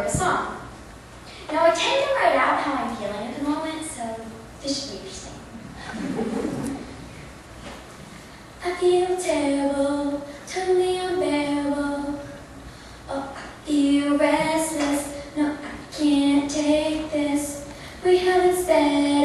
wrote a song. Now, I tend to write out how I'm feeling at the moment, so this should be interesting. I feel terrible, totally unbearable. Oh, I feel restless, no, I can't take this. We haven't spent